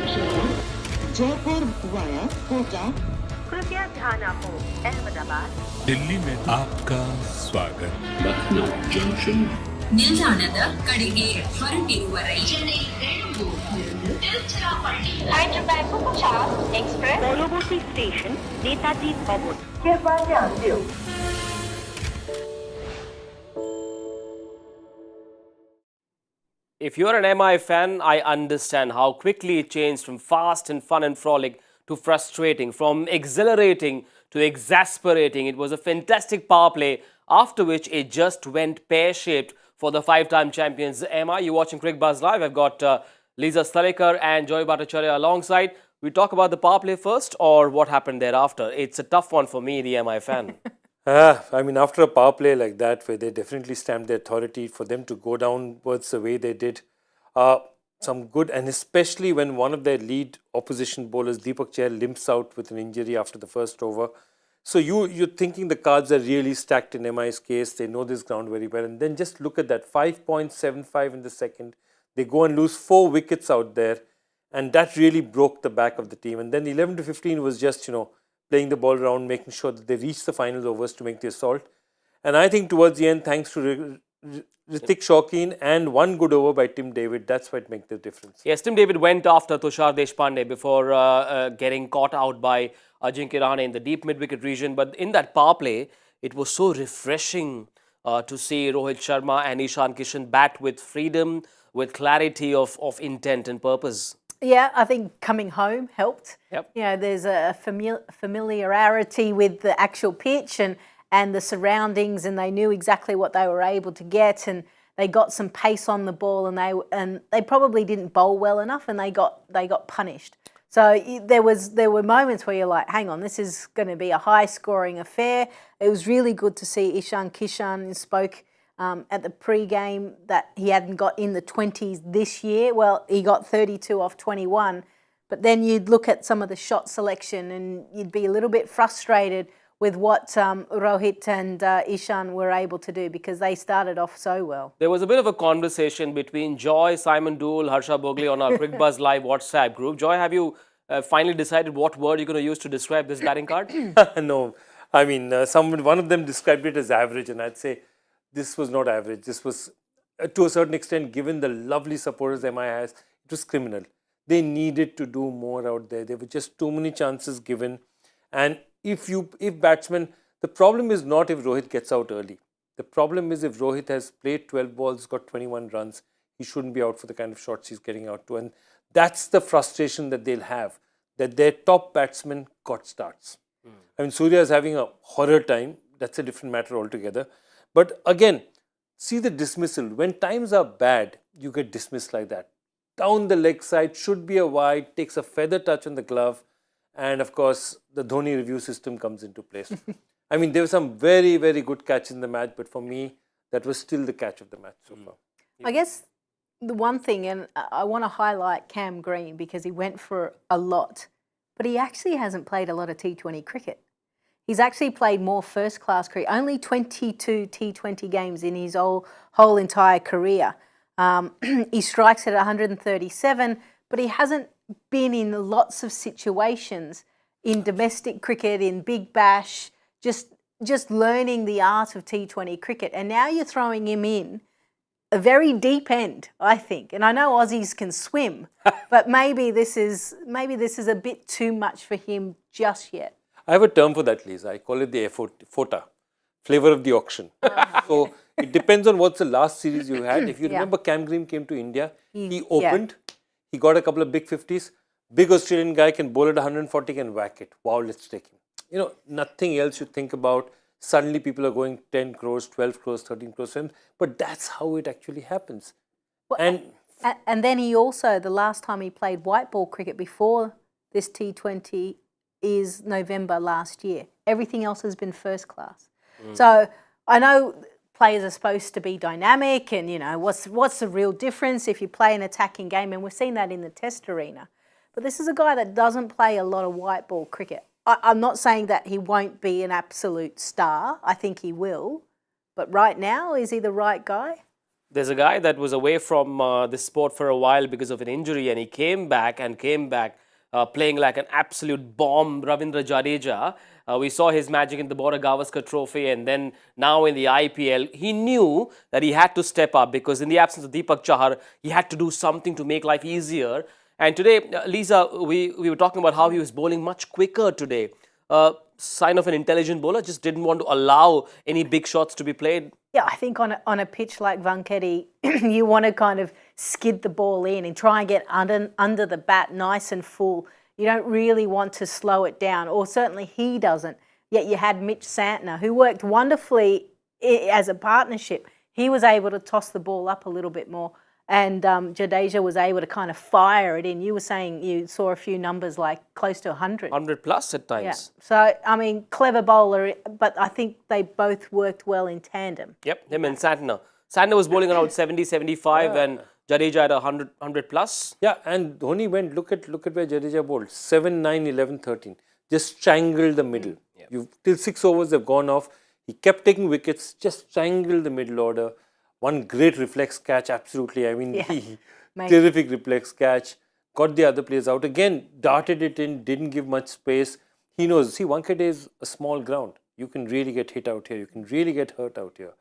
Jaipur via Kota कृपया ध्यान आपो अहमदाबाद दिल्ली में आपका स्वागत Lucknow Junction. ನಿಲ್ದಾಣದ ಕಡೆಗೆ ಹೊರಟಿರುವ ರೈಲು Hyderabad Bhattacharjya Express পরবর্তী স্টেশন নেতাজি ভবন कृपया ध्यान दियो If you're an MI fan, I understand how quickly it changed from fast and fun and frolic to frustrating, from exhilarating to exasperating. It was a fantastic power play, after which it just went pear-shaped for the five-time champions MI. You're watching Cricbuzz Live. I've got Lisa Sthalekar and Joy Bhattacharjya alongside. We talk about the power play first or what happened thereafter? It's a tough one for me, the MI fan. I mean, after a power play like that, where they definitely stamped their authority, for them to go downwards the way they did, some good, and especially when one of their lead opposition bowlers, Deepak Chahar, limps out with an injury after the first over. So you're thinking the cards are really stacked in MI's case. They know this ground very well. And then just look at that, 5.75 in the second. They go and lose 4 wickets out there. And that really broke the back of the team. And then 11 to 15 was just, playing the ball around, making sure that they reach the final overs to make the assault. And I think towards the end, thanks to Hrithik Shaukin and one good over by Tim David, that's what makes the difference. Yes, Tim David went after Tushar Deshpande before getting caught out by Ajinkya Rahane in the deep mid-wicket region. But in that power play, it was so refreshing to see Rohit Sharma and Ishan Kishan bat with freedom, with clarity of intent and purpose. Yeah, I think coming home helped. Yep. There's a familiarity with the actual pitch and the surroundings, and they knew exactly what they were able to get, and they got some pace on the ball, and they probably didn't bowl well enough, and they got punished. So there were moments where you're like, hang on, this is going to be a high-scoring affair. It was really good to see Ishan Kishan spoke at the pre-game that he hadn't got in the 20s this year. Well, he got 32 off 21. But then you'd look at some of the shot selection and you'd be a little bit frustrated with what Rohit and Ishan were able to do, because they started off so well. There was a bit of a conversation between Joy, Simon Dool, Harsha Bogle on our Cricbuzz Live WhatsApp group. Joy, have you finally decided what word you're going to use to describe this batting card? No. I mean, one of them described it as average, and I'd say this was not average. This was, to a certain extent, given the lovely supporters MI has, it was criminal. They needed to do more out there. There were just too many chances given. And if batsmen, the problem is not if Rohit gets out early. The problem is if Rohit has played 12 balls, got 21 runs, he shouldn't be out for the kind of shots he's getting out to. And that's the frustration that they'll have, that their top batsman got starts. I mean, Surya is having a horror time. That's a different matter altogether. But again, see the dismissal. When times are bad, you get dismissed like that. Down the leg side, should be a wide, takes a feather touch on the glove. And of course, the Dhoni review system comes into place. I mean, there were some very, very good catches in the match. But for me, that was still the catch of the match so far. I guess the one thing, and I want to highlight Cam Green because he went for a lot. But he actually hasn't played a lot of T20 cricket. He's actually played more first-class cricket, only 22 T20 games in his whole entire career. He strikes at 137, but he hasn't been in lots of situations in domestic cricket, in Big Bash, just learning the art of T20 cricket. And now you're throwing him in a very deep end, I think. And I know Aussies can swim, but maybe this is a bit too much for him just yet. I have a term for that, Lisa. I call it the FOTA, flavour of the auction. So it depends on what's the last series you had. If you remember, Cam Green came to India. He opened. He got a couple of big 50s. Big Australian guy can bowl at 140, can whack it. Wow, let's take him. Nothing else you think about. Suddenly people are going 10 crores, 12 crores, 13 crores. But that's how it actually happens. Well, and then he also, the last time he played white ball cricket before this T20 is November last year. Everything else has been first class. So I know players are supposed to be dynamic and, what's the real difference if you play an attacking game? And we've seen that in the test arena. But this is a guy that doesn't play a lot of white ball cricket. I'm not saying that he won't be an absolute star. I think he will. But right now, is he the right guy? There's a guy that was away from this sport for a while because of an injury, and he came back playing like an absolute bomb, Ravindra Jadeja. We saw his magic in the Border Gavaskar Trophy, and then now in the IPL. He knew that he had to step up because in the absence of Deepak Chahar, he had to do something to make life easier. And today, Lisa, we were talking about how he was bowling much quicker today. Sign of an intelligent bowler, just didn't want to allow any big shots to be played. Yeah, I think on a pitch like Vankedi, you want to kind of skid the ball in and try and get under the bat nice and full. You don't really want to slow it down, or certainly he doesn't. Yet you had Mitch Santner, who worked wonderfully as a partnership. He was able to toss the ball up a little bit more, and Jadeja was able to kind of fire it in. You were saying you saw a few numbers like close to 100. 100 plus at times. Yeah. So, I mean, clever bowler, but I think they both worked well in tandem. Yep, him and Santner. Santner was bowling around 70, 75 and Jadeja had 100 plus. Yeah, and Dhoni went, look at where Jadeja bowled. 7, 9, 11, 13. Just strangled the middle. Till 6 overs they've gone off. He kept taking wickets, just strangled the middle order. One great reflex catch, absolutely. I mean, terrific reflex catch. Got the other players out. Again, darted it in, didn't give much space. He knows, see, Wankhede is a small ground. You can really get hit out here. You can really get hurt out here.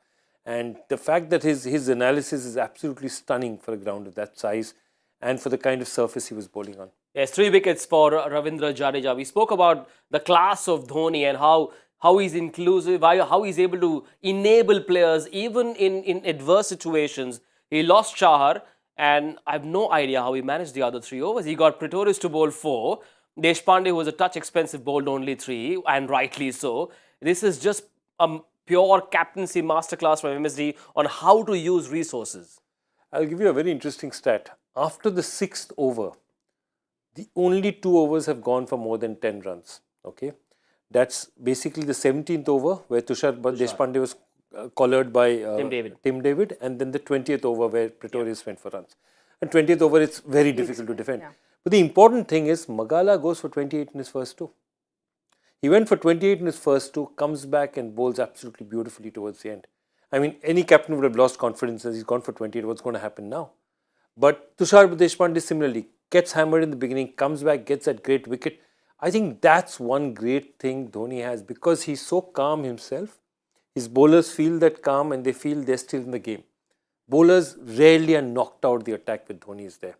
And the fact that his analysis is absolutely stunning for a ground of that size and for the kind of surface he was bowling on. Yes, 3 wickets for Ravindra Jadeja. We spoke about the class of Dhoni and how he's inclusive, how he's able to enable players even in adverse situations. He lost Chahar, and I have no idea how he managed the other 3 overs. He got Pretorius to bowl 4. Deshpande, who was a touch expensive, bowled only 3, and rightly so. This is just a pure captaincy masterclass from MSD on how to use resources. I'll give you a very interesting stat. After the 6th over, the only 2 overs have gone for more than 10 runs. Okay, that's basically the 17th over where Tushar Deshpande was collared by Tim David, and then the 20th over where Pretorius went for runs. And 20th over, it's very difficult to defend. Yeah. But the important thing is Magala goes for 28 in his first 2. He went for 28 in his first 2, comes back and bowls absolutely beautifully towards the end. I mean, any captain would have lost confidence as he's gone for 28. What's going to happen now? But Tushar Deshpande similarly gets hammered in the beginning, comes back, gets that great wicket. I think that's one great thing Dhoni has, because he's so calm himself. His bowlers feel that calm and they feel they're still in the game. Bowlers rarely are knocked out the attack with Dhoni is there.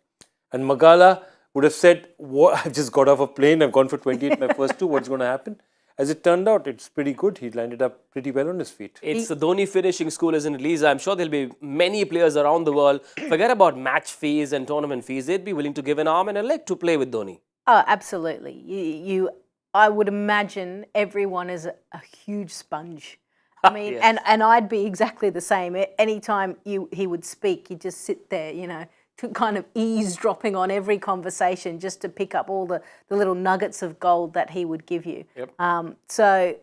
And Magala would have said, I've just got off a plane, I've gone for 28 my first 2, what's going to happen? As it turned out, it's pretty good. He landed up pretty well on his feet. It's the Dhoni finishing school, isn't it, Lisa? I'm sure there'll be many players around the world. Forget about match fees and tournament fees. They'd be willing to give an arm and a leg to play with Dhoni. Oh, absolutely. I would imagine everyone is a huge sponge. I mean, Yes. and I'd be exactly the same. Anytime he would speak, you'd just sit there, to kind of eavesdropping on every conversation just to pick up all the little nuggets of gold that he would give you. Yep. So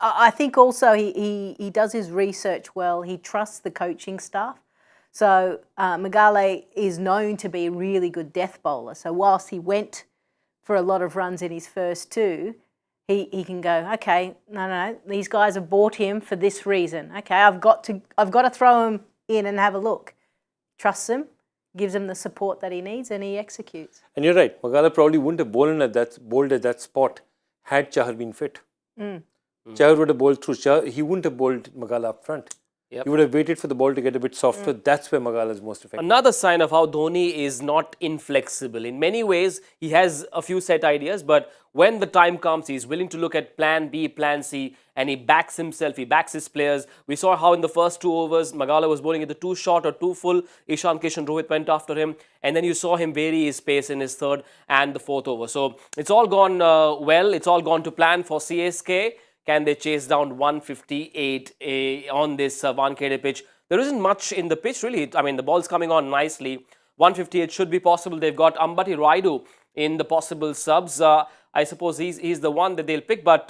I think also he does his research well. He trusts the coaching staff. So Magale is known to be a really good death bowler. So whilst he went for a lot of runs in his first 2, he can go, okay, no, these guys have bought him for this reason. Okay, I've got to throw him in and have a look. Trusts him, gives him the support that he needs, and he executes. And you're right, Magala probably wouldn't have bowled at that spot had Chahar been fit. Chahar would have bowled through. He wouldn't have bowled Magala up front. Yep. He would have waited for the ball to get a bit softer. That's where Magala is most effective. Another sign of how Dhoni is not inflexible. In many ways, he has a few set ideas, but when the time comes, he's willing to look at plan B, plan C, and he backs himself, he backs his players. We saw how in the first 2 overs, Magala was bowling either too short or too full. Ishan Kishan Rohit went after him, and then you saw him vary his pace in his 3rd and the 4th over. So it's all gone well. It's all gone to plan for CSK. Can they chase down 158 on this Wankhede pitch? There isn't much in the pitch, really. I mean, the ball's coming on nicely. 158 should be possible. They've got Ambati Raidu in the possible subs. I suppose he's the one that they'll pick. But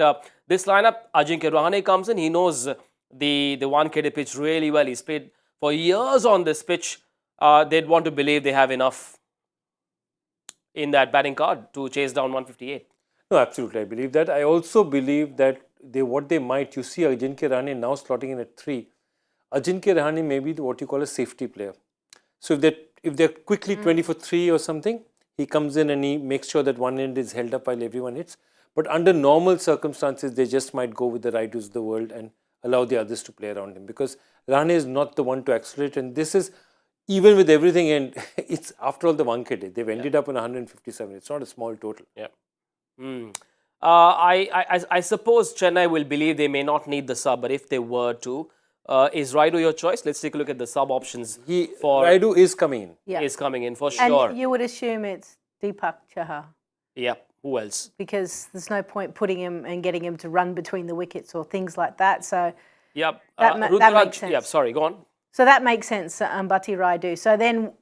this lineup, Ajinkya Rahane comes in. He knows the Wankhede pitch really well. He's played for years on this pitch. They'd want to believe they have enough in that batting card to chase down 158. No, absolutely. I believe that. I also believe that you see Ajinkya Rahane now slotting in at 3. Ajinkya Rahane may be what you call a safety player. So if they're quickly 20 for 3 or something, he comes in and he makes sure that one end is held up while everyone hits. But under normal circumstances, they just might go with the Raidus of the world and allow the others to play around him, because Rahane is not the one to accelerate. And this is, even with everything, and it's after all the Wankhede, they've ended up on 157. It's not a small total. Yeah. I suppose Chennai will believe they may not need the sub, but if they were to, is Raidu your choice? Let's take a look at the sub options. Raidu is coming in. Yeah. Is coming in for sure. And you would assume it's Deepak Chahar. Yeah. Who else? Because there's no point putting him and getting him to run between the wickets or things like that. So Yep. that makes sense. Yep. Sorry. Go on. So that makes sense, Bhatti Raidu. So then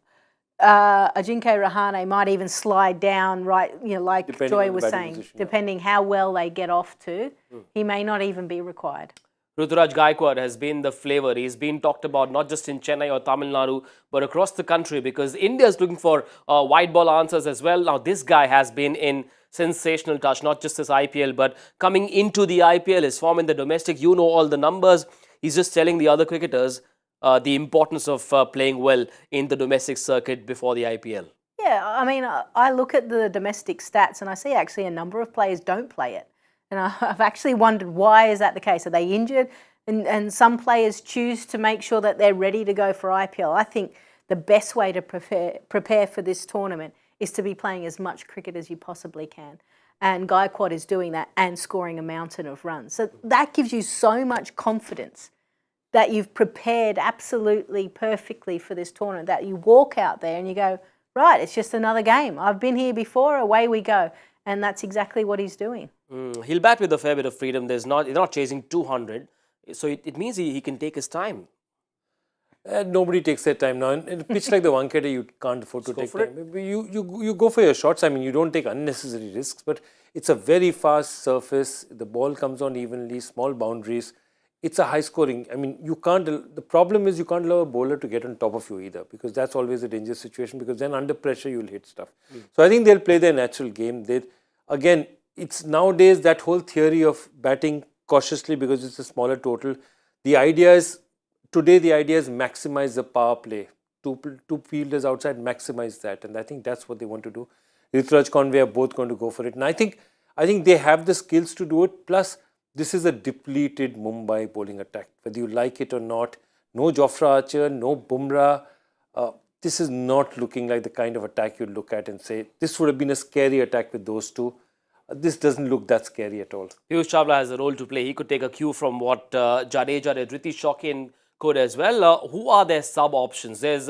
Ajinkya Rahane might even slide down, right? Like Depending Joy on the was batting saying, position, depending how well they get off to, he may not even be required. Ruturaj Gaikwad has been the flavour. He's been talked about not just in Chennai or Tamil Nadu, but across the country, because India is looking for white ball answers as well. Now, this guy has been in sensational touch, not just this IPL, but coming into the IPL, his form in the domestic, you know all the numbers. He's just telling the other cricketers the importance of playing well in the domestic circuit before the IPL. Yeah, I mean, I look at the domestic stats and I see actually a number of players don't play it. And I've actually wondered, why is that the case? Are they injured? And some players choose to make sure that they're ready to go for IPL. I think the best way to prepare for this tournament is to be playing as much cricket as you possibly can. And Gaikwad is doing that and scoring a mountain of runs. So that gives you so much confidence that you've prepared absolutely perfectly for this tournament, that you walk out there and you go, right, it's just another game. I've been here before, away we go. And that's exactly what he's doing. He'll bat with a fair bit of freedom. They're not chasing 200. So it means he can take his time. Nobody takes their time now. In a pitch like the Wankhede, you can't afford to take time. You go for your shots. I mean, you don't take unnecessary risks, but it's a very fast surface. The ball comes on evenly, small boundaries. It's a high scoring. I mean, the problem is you can't allow a bowler to get on top of you either, because that's always a dangerous situation, because then under pressure you'll hit stuff. So I think they'll play their natural game. Again, it's nowadays that whole theory of batting cautiously because it's a smaller total. The idea is maximize the power play. Two fielders outside, maximize that. And I think that's what they want to do. Ruturaj Conway are both going to go for it. And I think they have the skills to do it. Plus, this is a depleted Mumbai bowling attack. Whether you like it or not, no Jofra Archer, no Bumrah. This is not looking like the kind of attack you'd look at and say, this would have been a scary attack with those two. This doesn't look that scary at all. Piyush Chawla has a role to play. He could take a cue from what Jadeja did. Riti Shaukin could as well. Who are their sub options? There's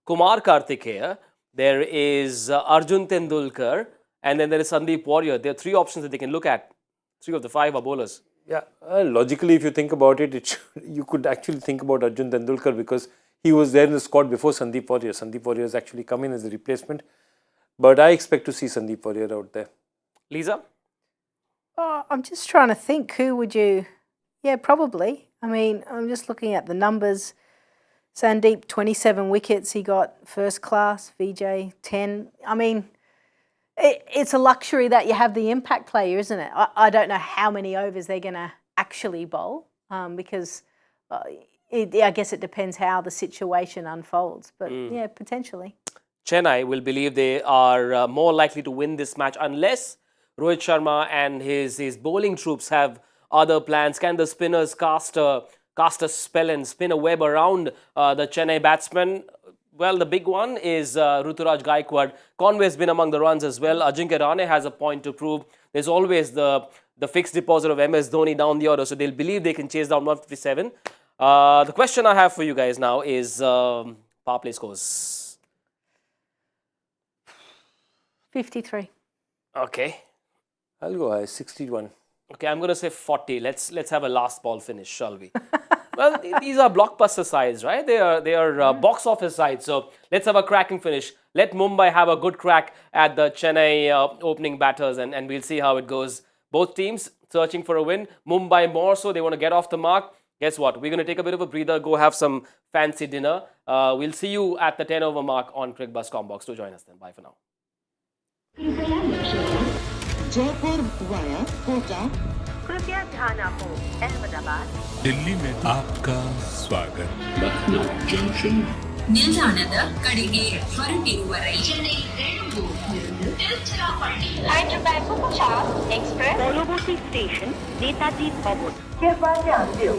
Kumar Karthikeya. There is Arjun Tendulkar. And then there is Sandeep Warrior. There are three options that they can look at. 3 of the 5 are bowlers. Yeah, logically, if you think about it, you could actually think about Arjun Tendulkar, because he was there in the squad before Sandeep Warrior. Sandeep Warrior has actually come in as a replacement. But I expect to see Sandeep Warrior out there. Lisa? I'm just trying to think, who would you... Yeah, probably. I mean, I'm just looking at the numbers. Sandeep, 27 wickets. He got first class. Vijay, 10. I mean... It's a luxury that you have the impact player, isn't it? I don't know how many overs they're going to actually bowl, because I guess it depends how the situation unfolds. But yeah, potentially. Chennai will believe they are more likely to win this match unless Rohit Sharma and his bowling troops have other plans. Can the spinners cast a spell and spin a web around the Chennai batsmen? Well, the big one is Ruturaj Gaikwad. Conway has been among the runs as well. Ajinkya Rahane has a point to prove. There's always the fixed deposit of MS Dhoni down the order, so they'll believe they can chase down 157. The question I have for you guys now is power play scores. 53. Okay. I'll go high, 61. Okay, I'm going to say 40. Let's have a last ball finish, shall we? Well, these are blockbuster sides, right? They are box office sides. So let's have a cracking finish. Let Mumbai have a good crack at the Chennai opening batters, and we'll see how it goes. Both teams searching for a win. Mumbai more so. They want to get off the mark. Guess what? We're going to take a bit of a breather, go have some fancy dinner. We'll see you at the 10 over mark on Cricbuzz Combox. Do join us then. Bye for now. Jaipur via Kota. कृपया ध्यान आपो अहमदाबाद दिल्ली में आपका स्वागत Lucknow Junction, ನಿಲ್ದಾಣದ ಕಡೆಗೆ ಹೊರಟಿರುವ ರೈಲು Chennai Belur Tiruchirappalli Hyderabad superfast express পরবর্তী স্টেশন নেতাজি ভবন कृपया ध्यान दो